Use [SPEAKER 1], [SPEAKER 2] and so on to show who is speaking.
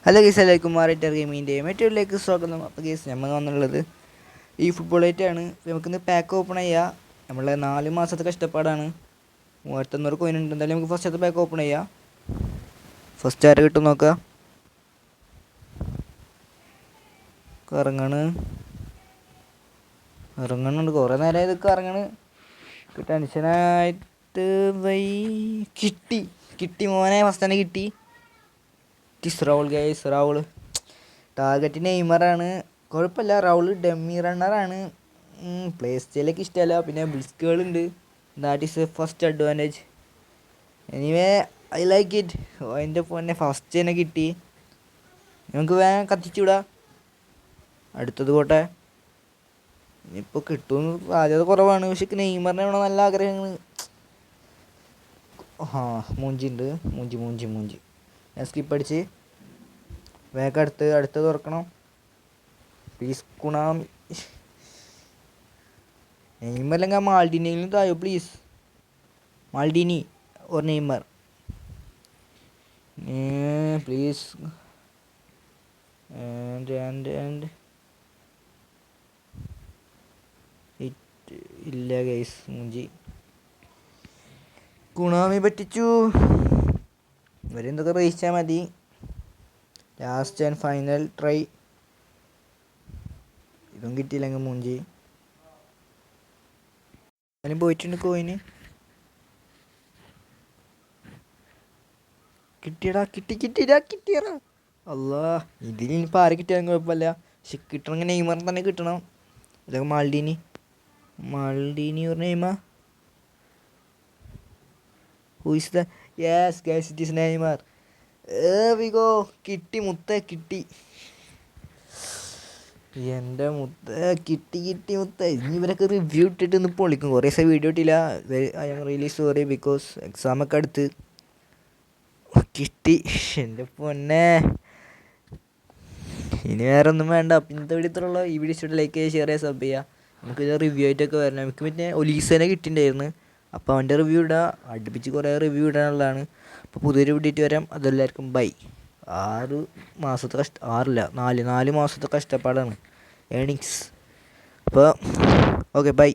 [SPEAKER 1] Hello ഗീസ്, എല്ലാവർക്കും മാറിറ്റർ ഗെയിമിൻ്റെ മറ്റൊരിലേക്ക് സ്വാഗതം. അപ്പോൾ ഗീസ്, നമ്മൾ വന്നുള്ളത് ഈ ഫുട്ബോളായിട്ടാണ്. നമുക്കിന്ന് പാക്ക് ഓപ്പൺ ചെയ്യാം. നമ്മളെ 4 മാസത്തെ കഷ്ടപ്പാടാണ്. 3500 കോയിൻ ഉണ്ട്. എന്തായാലും നമുക്ക് ഫസ്റ്റത്തെ പാക്ക് ഓപ്പൺ ചെയ്യാം. ഫസ്റ്റ് ആരെ കിട്ടും നോക്കാം. ഇറങ്ങണുണ്ട്, കുറേ നേരമായി ഇതൊക്കെ ഇറങ്ങണ്. ടെൻഷനായിട്ട് കിട്ടി മോനെ, ഫസ്റ്റ് തന്നെ കിട്ടി. റൗൾ ഗൈസ്, റൗൾ ടാർഗറ്റ് നെയ്മറാണ്. കുഴപ്പമില്ല, റൗൾ ഡെമ്മി റണ്ണറാണ്. പ്ലേ സ്റ്റൈലൊക്കെ ഇഷ്ടമല്ല. പിന്നെ ബ്ലിസ്കുകളുണ്ട്. That is a first advantage. Anyway I like it. അതിൻ്റെ പൊന്നെ ഫസ്റ്റ് തന്നെ കിട്ടി. നമുക്ക് വേഗം കത്തിച്ചുവിടാം. അടുത്തത് പോട്ടെ. ഇനിയിപ്പോൾ കിട്ടുമെന്ന് സാധ്യത കുറവാണ്. പക്ഷെ നെയ്മറിനെ വേണം, നല്ല ആഗ്രഹങ്ങൾ. മൂഞ്ചിണ്ട്. മൂഞ്ചി ഞാൻ സ്കിപ്പ് അടിച്ച് വേഗം അടുത്ത് തുറക്കണം പ്ലീസ്. കുണാമി നെയ്മറല്ലെങ്കിൽ മാൾഡിനിയിലും തായോ please. Maldini or Neymar please. And ഇല്ല ഗൈസ്, മൂഞ്ചി. കുണാമി പറ്റിച്ചു. ഇവരെന്തൊക്കെ റേച്ചാൽ മതി. Last and final try. ഇതും കിട്ടിയില്ലെങ്കിൽ മൂഞ്ചി. അതിന് പോയിട്ടുണ്ട് കോയിന്. കിട്ടിയടാ. അല്ലാ, ഇതിലിപ്പോൾ ആരെ കിട്ടിയാലും കുഴപ്പമില്ല. പക്ഷെ കിട്ടണമെങ്കിൽ നെയ്മറിന് തന്നെ കിട്ടണം. അല്ലെങ്കിൽ മാൾഡീനി ഒരു Neymar. Who is the yes guys, it is Neymar. വിഗോ കിട്ടി മുത്ത കിട്ടി. എൻ്റെ മുത്ത കിട്ടി മുത്ത. ഇനി ഇവരൊക്കെ റിവ്യൂ ഇട്ടിട്ട് ഇന്ന് പൊളിക്കും. കുറേ ദിവസം വീഡിയോ ഇട്ടില്ല. I am really sorry because എക്സാമൊക്കെ അടുത്ത്. കിട്ടി എൻ്റെ പൊന്നെ. ഇനി വേറെ ഒന്നും വേണ്ട. ഇന്നത്തെ വീഡിയോ ഇത്രയുള്ള. ഈ വീഡിയോ ഇഷ്ടം ലൈക്ക് ചെയ്യുക, ഷെയർ ചെയ്യുക, സബ് ചെയ്യുക. നമുക്കിത് റിവ്യൂ ആയിട്ടൊക്കെ വരണം. നമുക്ക് പിന്നെ ഒലീസനെ കിട്ടിയിട്ടുണ്ടായിരുന്നു. അപ്പോൾ അവൻ്റെ റിവ്യൂ ഇടാം. അടുപ്പിച്ച് കുറേ റിവ്യൂ ഇടാനുള്ളതാണ്. അപ്പോൾ പുതിയൊരു വീഡിയോ ആയിട്ട് വരാം. അതെല്ലാവർക്കും ബൈ. 6 മാസത്തെ 4 മാസത്തെ കഷ്ടപ്പാടാണ് ഏണിങ്സ്. അപ്പോൾ ഓക്കെ, ബൈ.